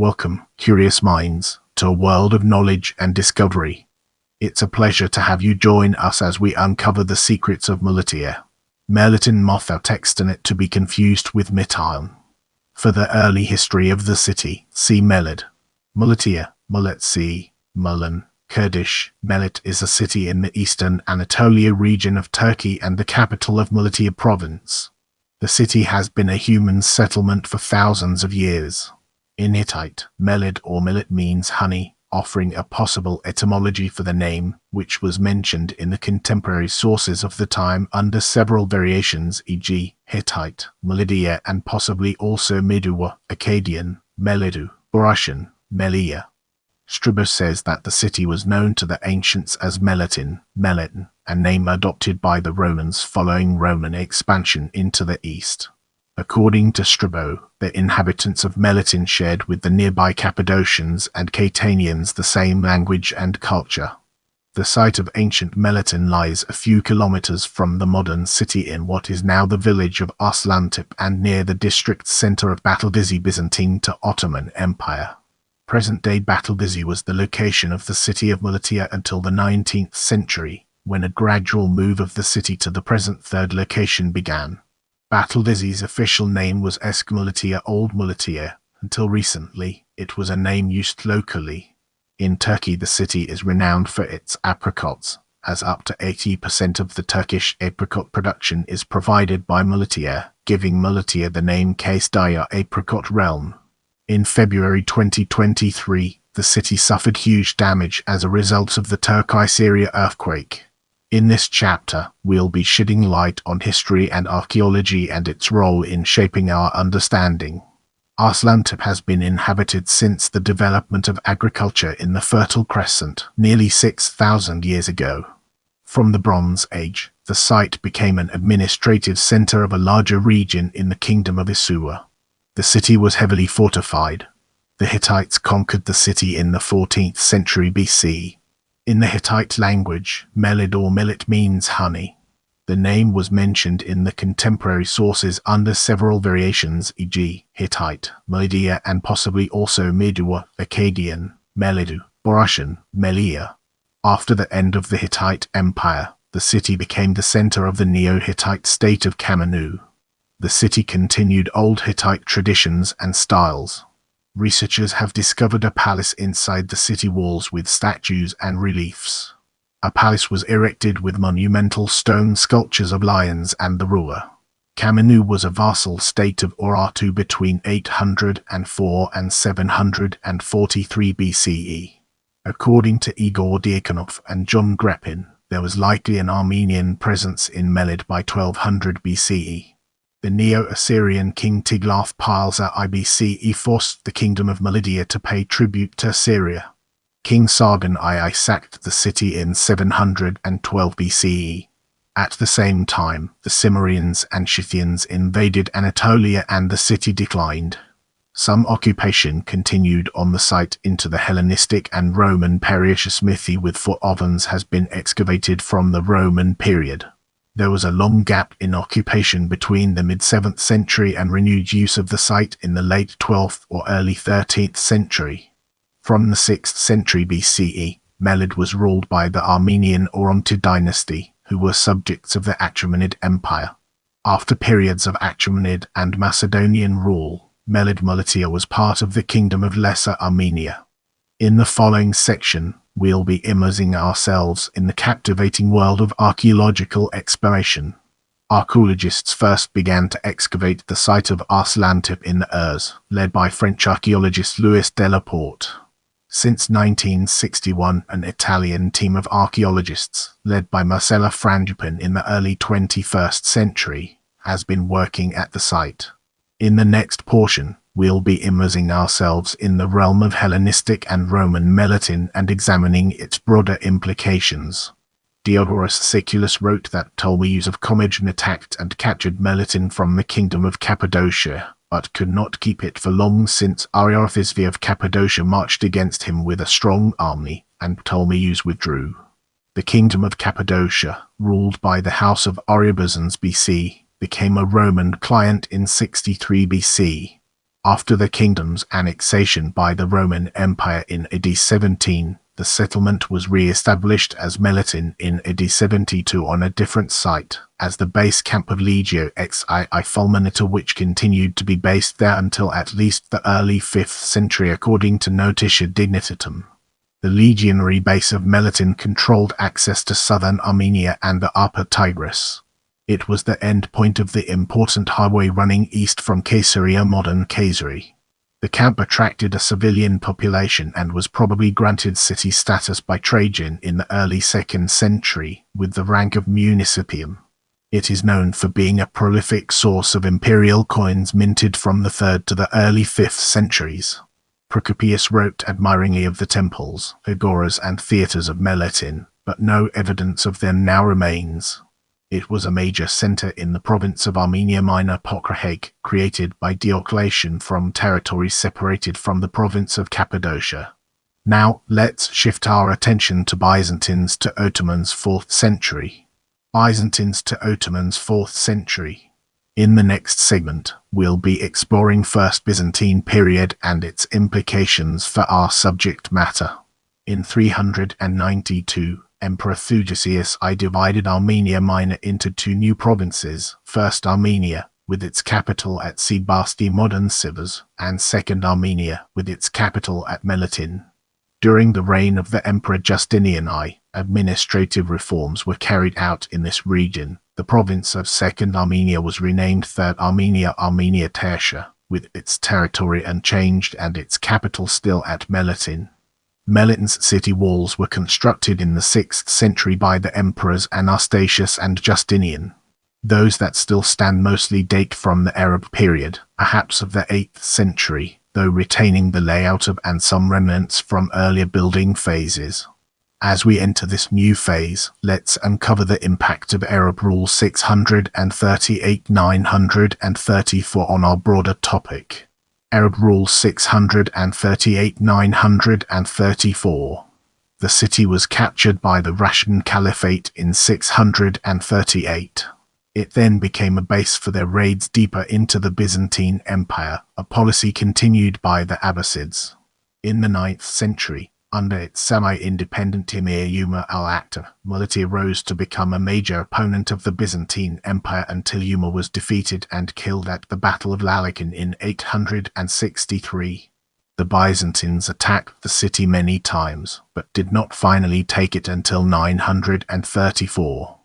Welcome, curious minds, to a world of knowledge and discovery. It's a pleasure to have you join us as we uncover the secrets of Malatya. Melitene moth are textinate to be confused with Mytilene. For the early history of the city, see Melid. Malatya, Malat'ia, Milan, Kurdish. Melid is a city in the Eastern Anatolia region of Turkey and the capital of Malatya Province. The city has been a human settlement for thousands of years. In Hittite, Melid or milit means honey, offering a possible etymology for the name, which was mentioned in the contemporary sources of the time under several variations, e.g., Hittite, Malidiya, and possibly also Midduwa, Akkadian, Meliddu, Russian, Meliṭeia. Strabo says that the city was known to the ancients as Melitene, Melitene, a name adopted by the Romans following Roman expansion into the east. According to Strabo, the inhabitants of Melitene shared with the nearby Cappadocians and Cataonians the same language and culture. The site of ancient Melitene lies a few kilometers from the modern city in what is now the village of Aslantepe and near the district center of Bataldisi Byzantine to Ottoman Empire. Present-day Bataldisi was the location of the city of Malatya until the 19th century, when a gradual move of the city to the present third location began. Bataldisi's official name was Malat'ia Old Malatya. Until recently, it was a name used locally. In Turkey, the city is renowned for its apricots, as up to 80% of the Turkish apricot production is provided by Malatya, giving Malatya the name Cappadocian apricot realm. In February 2023, the city suffered huge damage as a result of the Turkey-Syria earthquake. In this chapter, we'll be shedding light on history and archaeology and its role in shaping our understanding. Aslantepe has been inhabited since the development of agriculture in the Fertile Crescent, nearly 6,000 years ago. From the Bronze Age, the site became an administrative center of a larger region in the Kingdom of Urar. The city was heavily fortified. The Hittites conquered the city in the 14th century BC. In the Hittite language, Melid or milit means honey. The name was mentioned in the contemporary sources under several variations, e.g., Hittite, Malidiya, and possibly also Midduwa, Akkadian, Meliddu, Russian, Meliṭeia. After the end of the Hittite Empire, the city became the center of the Neo-Hittite state of Kamanu. The city continued old Hittite traditions and styles. Researchers have discovered a palace inside the city walls with statues and reliefs. A palace was erected with monumental stone sculptures of lions and the ruler. Kamanu was a vassal state of Urar between 804 and 743 BCE. According to Igor Diakonov and John Grepin, there was likely an Armenian presence in Melid by 1200 BCE. The Neo-Assyrian king Tiglath-Pileser IBCE forced the kingdom of Malidiya to pay tribute to Assyria. King Sargon II sacked the city in 712 BCE. At the same time, the Cimmerians and Scythians invaded Anatolia and the city declined. Some occupation continued on the site into the Hellenistic and Roman period. Smithy with foot ovens has been excavated from the Roman period. There was a long gap in occupation between the mid-7th century and renewed use of the site in the late 12th or early 13th century. From the 6th century BCE, Melid was ruled by the Armenian Orontid dynasty, who were subjects of the Achaemenid Empire. After periods of Achaemenid and Macedonian rule, Melid Malatya was part of the Kingdom of Lesser Armenia. In the following section, we'll be immersing ourselves in the captivating world of archaeological exploration. Archaeologists first began to excavate the site of Aslantepe in the Uars, led by French archaeologist Louis Delaporte. Since 1961, an Italian team of archaeologists, led by Marcella Frangipane in the early 21st century, has been working at the site. In the next portion, we'll be immersing ourselves in the realm of Hellenistic and Roman Melitene and examining its broader implications. Diodorus Siculus wrote that Ptolemies of Commagene attacked and captured Melitene from the kingdom of Cappadocia, but could not keep it for long since Ariarathes of Cappadocia marched against him with a strong army, and Ptolemies withdrew. The kingdom of Cappadocia, ruled by the house of Ariobarzanes BC, became a Roman client in 63 BC. After the kingdom's annexation by the Roman Empire in AD 17, the settlement was re-established as Melitene in AD 72 on a different site, as the base camp of Legio XII Fulminata, which continued to be based there until at least the early 5th century according to Notitia Dignitatum. The legionary base of Melitene controlled access to southern Armenia and the upper Tigris. It was the end point of the important highway running east from Caesarea, modern Kayseri. The camp attracted a civilian population and was probably granted city status by Trajan in the early 2nd century, with the rank of municipium. It is known for being a prolific source of imperial coins minted from the 3rd to the early 5th centuries. Procopius wrote admiringly of the temples, agoras and theatres of Melitene, but no evidence of them now remains. It was a major centre in the province of Armenia Minor Pokraheg, created by Diocletian from territories separated from the province of Cappadocia. Now, let's shift our attention to Byzantines to Ottomans 4th century. Byzantines to Ottomans 4th century. In the next segment, we'll be exploring First Byzantine period and its implications for our subject matter. In 392, Emperor Theudosius I divided Armenia Minor into 2 new provinces, First Armenia, with its capital at Sebaste modern Sivas, and Second Armenia, with its capital at Melitene. During the reign of the Emperor Justinian I, administrative reforms were carried out in this region. The province of Second Armenia was renamed Third Armenia Armenia Tertia, with its territory unchanged and its capital still at Melitene. Meliten's city walls were constructed in the 6th century by the emperors Anastasius and Justinian. Those that still stand mostly date from the Arab period, perhaps of the 8th century, though retaining the layout of and some remnants from earlier building phases. As we enter this new phase, let's uncover the impact of Arab Rule 638-934 on our broader topic. Arab Rule 638-934. The city was captured by the Rashid Caliphate in 638. It then became a base for their raids deeper into the Byzantine Empire, a policy continued by the Abbasids. In the 9th century, under its semi-independent emir Umar al-Akhtar, Malidiya rose to become a major opponent of the Byzantine Empire until Umar was defeated and killed at the Battle of Lalakan in 863. The Byzantines attacked the city many times, but did not finally take it until 934.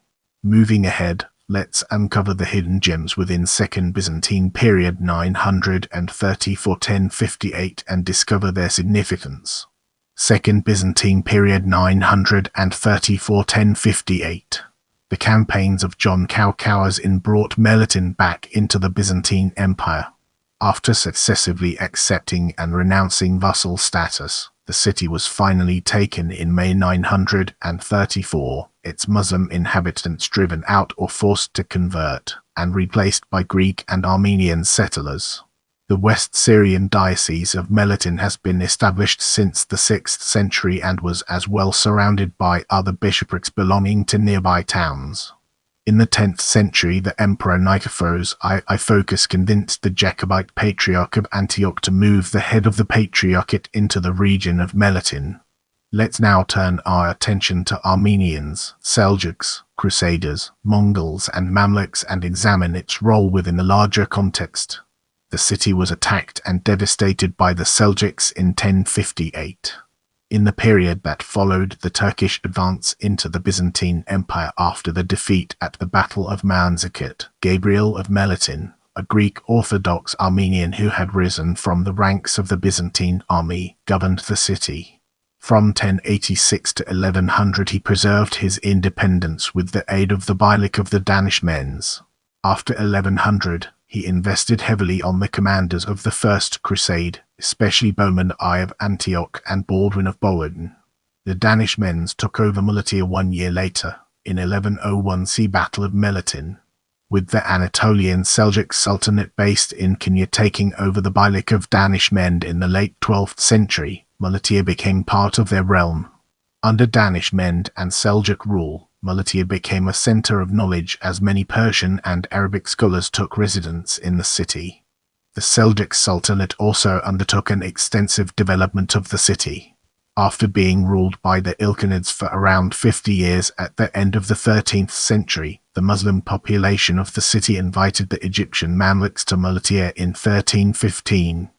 Moving ahead, let's uncover the hidden gems within Second Byzantine period 934–1058 and discover their significance. Second Byzantine period 934–1058. The campaigns of John Caucasus brought Melitene back into the Byzantine Empire. After successively accepting and renouncing vassal status, the city was finally taken in May 934, its Muslim inhabitants driven out or forced to convert, and replaced by Greek and Armenian settlers. The West Syrian diocese of Melitene has been established since the 6th century and was as well surrounded by other bishoprics belonging to nearby towns. In the 10th century, the Emperor Nikephoros I Phocas convinced the Jacobite Patriarch of Antioch to move the head of the Patriarchate into the region of Melitene. Let's now turn our attention to Armenians, Seljuks, Crusaders, Mongols and Mamluks and examine its role within the larger context. The city was attacked and devastated by the Seljuks in 1058. In the period that followed the Turkish advance into the Byzantine Empire after the defeat at the Battle of Manzikert, Gabriel of Melitene, a Greek Orthodox Armenian who had risen from the ranks of the Byzantine army, governed the city. From 1086 to 1100 he preserved his independence with the aid of the Beylik of the Danish Mends. After 1100, he invested heavily on the commanders of the First Crusade, especially Bohemond I of Antioch and Baldwin of Bohemond. The Danish Mends took over Malatya 1 year later, in 1101 see Battle of Melitene, with the Anatolian Seljuk Sultanate based in Kenya taking over the Beylik of Danish Mend in the late 12th century. Malatya became part of their realm. Under Danish Mend and Seljuk rule, Malatya became a center of knowledge as many Persian and Arabic scholars took residence in the city. The Seljuk Sultanate also undertook an extensive development of the city. After being ruled by the Ilkhanids for around 50 years at the end of the 13th century, the Muslim population of the city invited the Egyptian Mamluks to Malatya in 1315.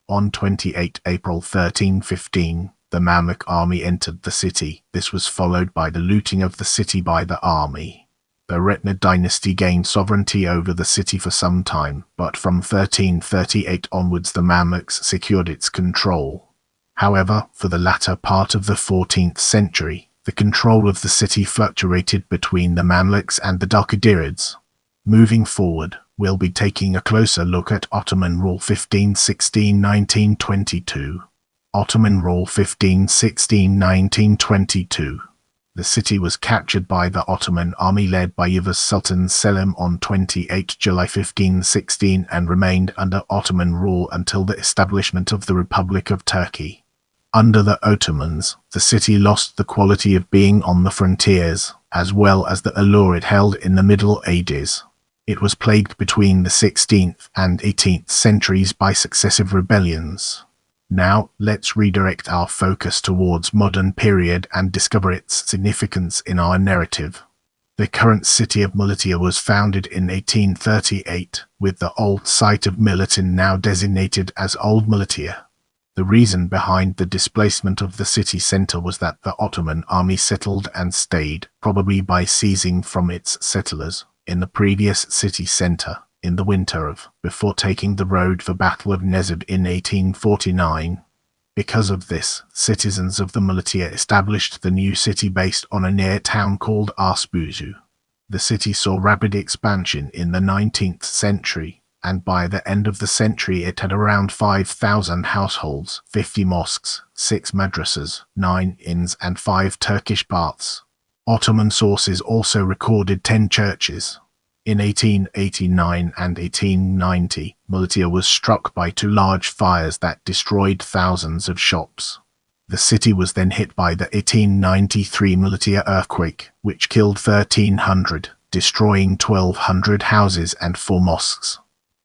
On 28 April 1315, the Mamluk army entered the city. This was followed by the looting of the city by the army. The Retna dynasty gained sovereignty over the city for some time, but from 1338 onwards the Mamluks secured its control. However, for the latter part of the 14th century, the control of the city fluctuated between the Mamluks and the Darkadirids. Moving forward, we'll be taking a closer look at Ottoman rule 1516-1922. Ottoman rule 1516-1922. The city was captured by the Ottoman army led by Yavuz Sultan Selim on 28 July 1516 and remained under Ottoman rule until the establishment of the Republic of Turkey. Under the Ottomans, the city lost the quality of being on the frontiers, as well as the allure it held in the Middle Ages. It was plagued between the 16th and 18th centuries by successive rebellions. Now, let's redirect our focus towards modern period and discover its significance in our narrative. The current city of Malidiya was founded in 1838, with the old site of Melitene now designated as Old Malatya. The reason behind the displacement of the city centre was that the Ottoman army settled and stayed, probably by seizing from its settlers, in the previous city centre, in the winter of, before taking the road for Battle of Nezib in 1849. Because of this, citizens of the Malatya established the new city based on a near town called Arsbuzu. The city saw rapid expansion in the 19th century, and by the end of the century it had around 5,000 households, 50 mosques, 6 madrasas, 9 inns and 5 Turkish baths. Ottoman sources also recorded 10 churches. In 1889 and 1890, Malatya was struck by 2 large fires that destroyed thousands of shops. The city was then hit by the 1893 Malatya earthquake, which killed 1,300, destroying 1,200 houses and 4 mosques.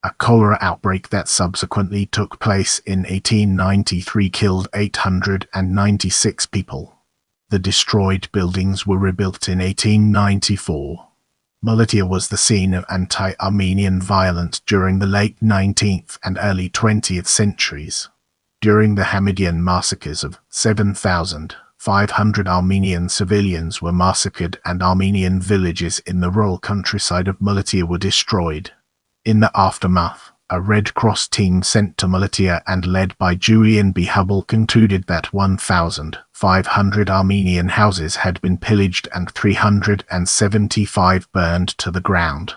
A cholera outbreak that subsequently took place in 1893 killed 896 people. The destroyed buildings were rebuilt in 1894. Malatya was the scene of anti-Armenian violence during the late 19th and early 20th centuries. During the Hamidian massacres of 7,500 Armenian civilians were massacred and Armenian villages in the rural countryside of Malatya were destroyed. In the aftermath, a Red Cross team sent to Malatya and led by Julian B. Hubble concluded that 1,500 Armenian houses had been pillaged and 375 burned to the ground.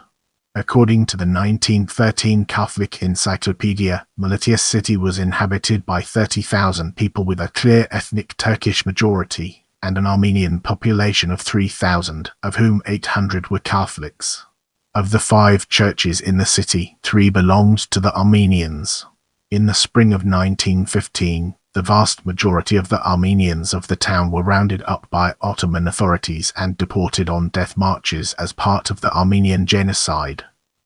According to the 1913 Catholic Encyclopedia, Malatya city was inhabited by 30,000 people with a clear ethnic Turkish majority, and an Armenian population of 3,000, of whom 800 were Catholics. Of the 5 churches in the city, 3 belonged to the Armenians. In the spring of 1915, the vast majority of the Armenians of the town were rounded up by Ottoman authorities and deported on death marches as part of the Armenian genocide.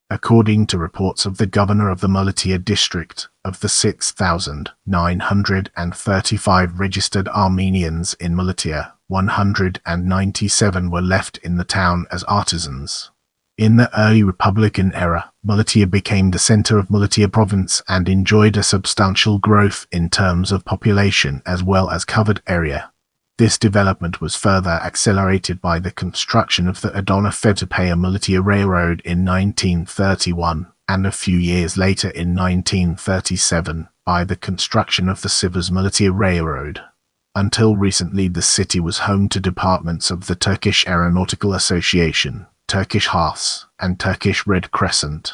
According to reports of the governor of the Malatya district, of the 6,935 registered Armenians in Malatya, 197 were left in the town as artisans. In the early Republican era, Malatya became the center of Malatya Province and enjoyed a substantial growth in terms of population as well as covered area. This development was further accelerated by the construction of the Adana-Fetopaya-Malatya Railroad in 1931, and a few years later in 1937, by the construction of the Sivas-Malatya Railroad. Until recently, the city was home to departments of the Turkish Aeronautical Association, Turkish Hearths, and Turkish Red Crescent.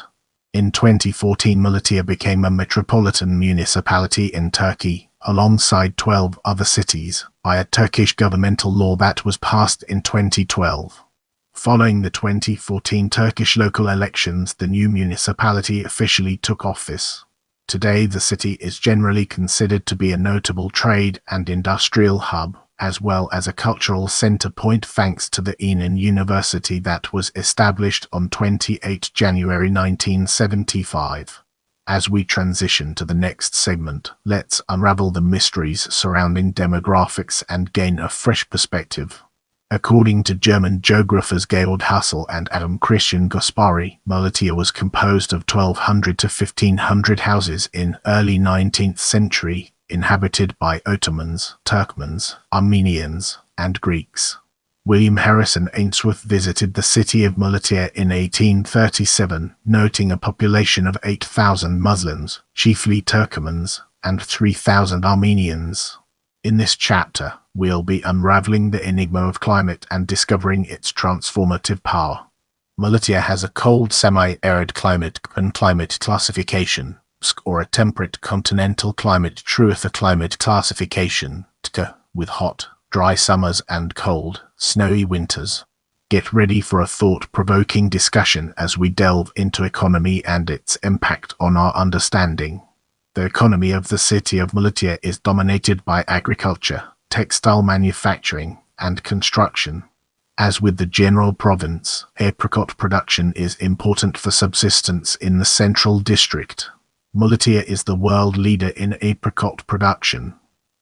In 2014, Malatya became a metropolitan municipality in Turkey, alongside 12 other cities, by a Turkish governmental law that was passed in 2012. Following the 2014 Turkish local elections, the new municipality officially took office. Today, the city is generally considered to be a notable trade and industrial hub, as well as a cultural center point thanks to the Enan University that was established on 28 January 1975. As we transition to the next segment, let's unravel the mysteries surrounding demographics and gain a fresh perspective. According to German geographers Georg Hassel and Adam Christian Gaspari, Malatya was composed of 1200 to 1500 houses in early 19th century, inhabited by Ottomans, Turkmens, Armenians, and Greeks. William Harrison Ainsworth visited the city of Malatya in 1837, noting a population of 8,000 Muslims, chiefly Turkmens, and 3,000 Armenians. In this chapter, we'll be unraveling the enigma of climate and discovering its transformative power. Malatya has a cold semi-arid climate and climate classification, or a temperate continental climate truth climate classification, with hot, dry summers and cold, snowy winters. Get ready for a thought-provoking discussion as we delve into economy and its impact on our understanding. The economy of the city of Malatya is dominated by agriculture, textile manufacturing, and construction. As with the general province, apricot production is important for subsistence in the central district. Malatya is the world leader in apricot production.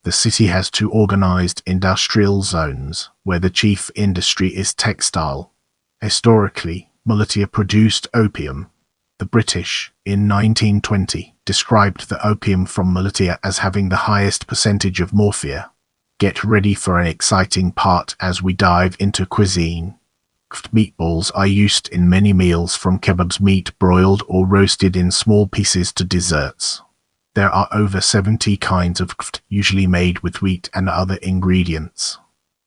The city has two organized industrial zones, where the chief industry is textile. Historically, Malatya produced opium. The British, in 1920, described the opium from Malatya as having the highest percentage of morphia. Get ready for an exciting part as we dive into cuisine. Meatballs are used in many meals, from kebabs, meat broiled or roasted in small pieces, to desserts. There are over 70 kinds of kft, usually made with wheat and other ingredients.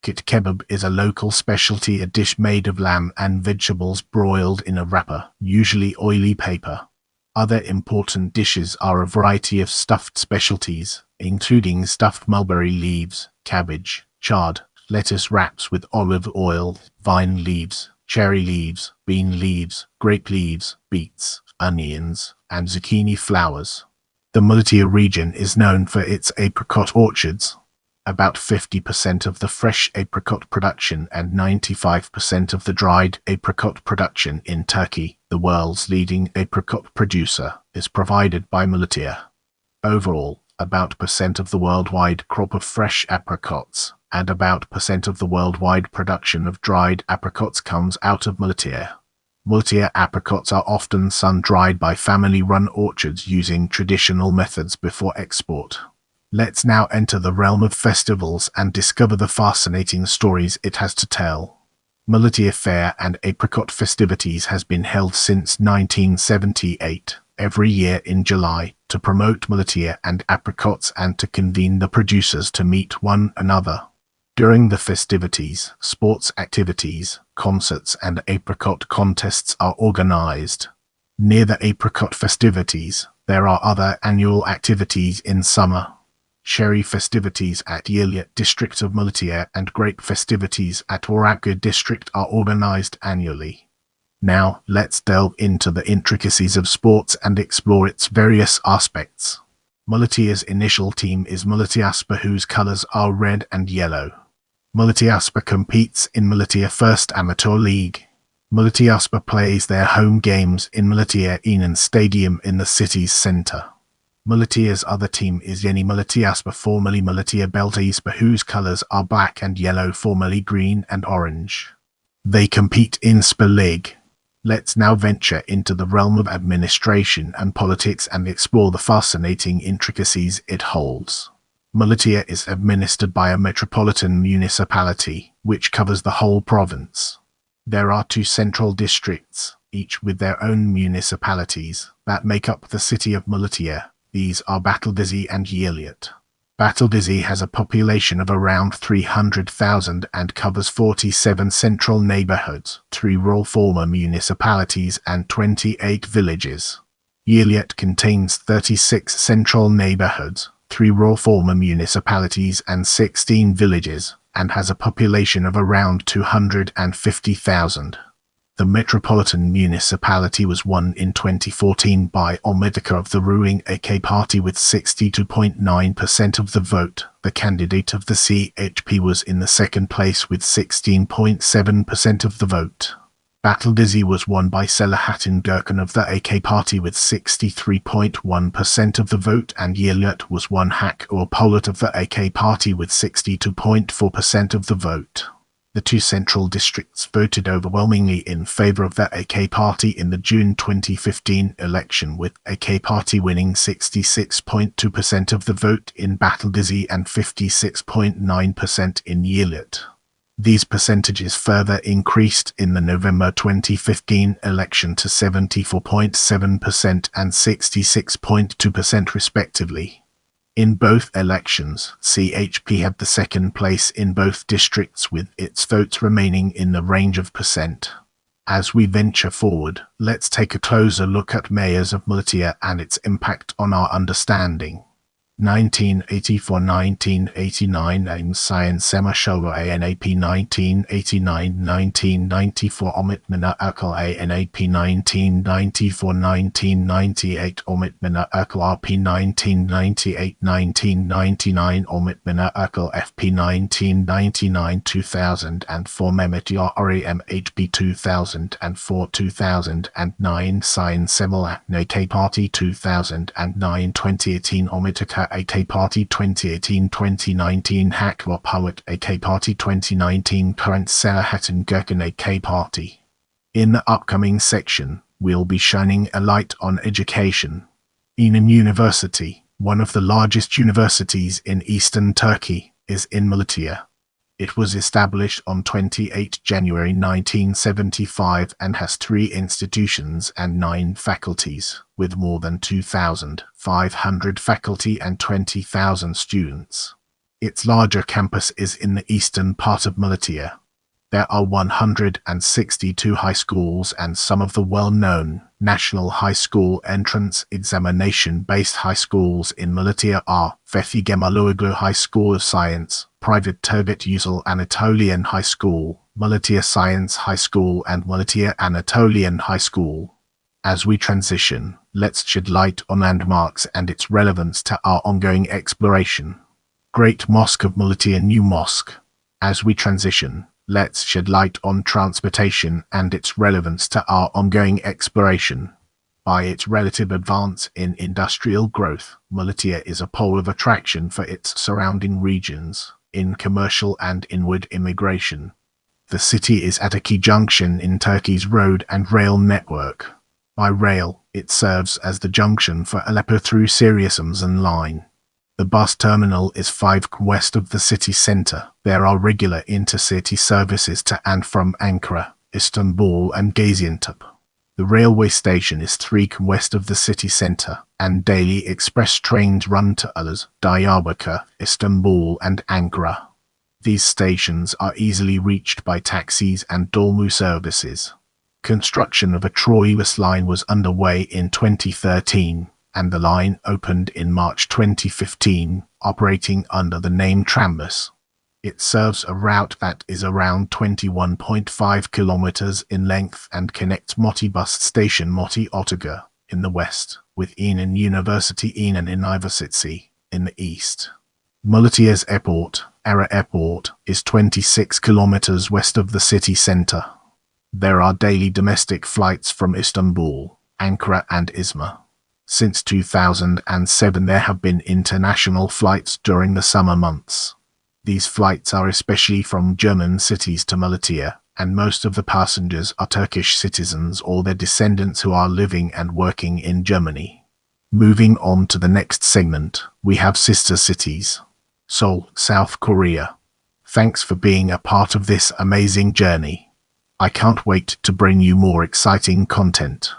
Kit kebab is a local specialty, a dish made of lamb and vegetables broiled in a wrapper, usually oily paper. Other important dishes are a variety of stuffed specialties, including stuffed mulberry leaves, cabbage, chard, lettuce wraps with olive oil, vine leaves, cherry leaves, bean leaves, grape leaves, beets, onions, and zucchini flowers. The Malatya region is known for its apricot orchards. About 50% of the fresh apricot production and 95% of the dried apricot production in Turkey, the world's leading apricot producer, is provided by Malatya. Overall, about % of the worldwide crop of fresh apricots and about % of the worldwide production of dried apricots comes out of Malatya. Malatya apricots are often sun-dried by family-run orchards using traditional methods before export. Let's now enter the realm of festivals and discover the fascinating stories it has to tell. Malatya Fair and Apricot Festivities has been held since 1978, every year in July, to promote Malatya and apricots and to convene the producers to meet one another. During the festivities, sports activities, concerts and apricot contests are organized. Near the apricot festivities, there are other annual activities in summer. Cherry festivities at Yilyat district of Malatya and grape festivities at Urar district are organized annually. Now, let's delve into the intricacies of sports and explore its various aspects. Malatya's initial team is Malatyaspor, whose colors are red and yellow. Malatyaspor competes in Malatya First Amateur League. Malatyaspor plays their home games in Melitēnē Stadium in the city's center. Malatya's other team is Yeni Malatyaspor, formerly Malatya Beltaspor, whose colors are black and yellow, formerly green and orange. They compete in Spor League. Let's now venture into the realm of administration and politics and explore the fascinating intricacies it holds. Malatya is administered by a metropolitan municipality, which covers the whole province. There are two central districts, each with their own municipalities, that make up the city of Malatya. These are Bataldisi and Yilyat. Bataldisi has a population of around 300,000 and covers 47 central neighborhoods, 3 rural former municipalities and 28 villages. Yilyat contains 36 central neighborhoods, 3 rural former municipalities and 16 villages, and has a population of around 250,000. The metropolitan municipality was won in 2014 by Omedika of the ruling AK party with 62.9% of the vote. The candidate of the CHP was in the second place with 16.7% of the vote. Battle-Dizzy was won by Selahattin Gurkan of the AK Party with 63.1% of the vote, and Yelit was won Hak or Polat of the AK Party with 62.4% of the vote. The two central districts voted overwhelmingly in favor of the AK Party in the June 2015 election, with AK Party winning 66.2% of the vote in Battle-Dizzy and 56.9% in Yelit. These percentages further increased in the November 2015 election to 74.7% and 66.2% respectively. In both elections, CHP had the second place in both districts, with its votes remaining in the range of percent. As we venture forward, let's take a closer look at mayors of Malatya and its impact on our understanding. 1984-1989 Aim Science Semashova ANAP 1989-1994 Omitmina Akal ANAP 1994-1998 Omitmina Akal RP 1998-1999 Omitmina Akal FP 1999-2004 Memetya REM HB 2004-2009 Science Semel AK Party 2009-2018 Omitaka AK Party 2018-2019 Hakwa Poet AK Party 2019 Current Selahattin Gurkan AK Party. In the upcoming section, we'll be shining a light on education. Eastern University, one of the largest universities in eastern Turkey, is in Malatya. It was established on 28 January 1975 and has 3 institutions and 9 faculties, with more than 2,500 faculty and 20,000 students. Its larger campus is in the eastern part of Malatya. There are 162 high schools, and some of the well-known national high school entrance examination-based high schools in Malatya are Fethi Gemaluoglu High School of Science, Private Turgut Özal Anatolian High School, Malatya Science High School, and Malatya Anatolian High School. As we transition, let's shed light on landmarks and its relevance to our ongoing exploration. Great Mosque of Malatya New Mosque. As we transition, let's shed light on transportation and its relevance to our ongoing exploration. By its relative advance in industrial growth, Malatya is a pole of attraction for its surrounding regions, in commercial and inward immigration. The city is at a key junction in Turkey's road and rail network. By rail, it serves as the junction for Aleppo through Siriusumzan line. The bus terminal is 5 km west of the city centre. There are regular intercity services to and from Ankara, Istanbul and Gaziantep. The railway station is 3 km west of the city centre, and daily express trains run to Ulus, Diyarbakir, Istanbul and Ankara. These stations are easily reached by taxis and dolmu services. Construction of a Troy-West line was underway in 2013. And the line opened in March 2015, operating under the name Trambus. It serves a route that is around 21.5 kilometers in length and connects Moti bus station Moti Otogar in the west with Eastern University University in the east. Malatya's airport, Ara Airport, is 26 kilometers west of the city center. There are daily domestic flights from Istanbul, Ankara and Izmir. Since 2007 there have been international flights during the summer months. These flights are especially from German cities to Malatya, and most of the passengers are Turkish citizens or their descendants who are living and working in Germany. Moving on to the next segment, we have sister cities. Seoul, South Korea. Thanks for being a part of this amazing journey. I can't wait to bring you more exciting content.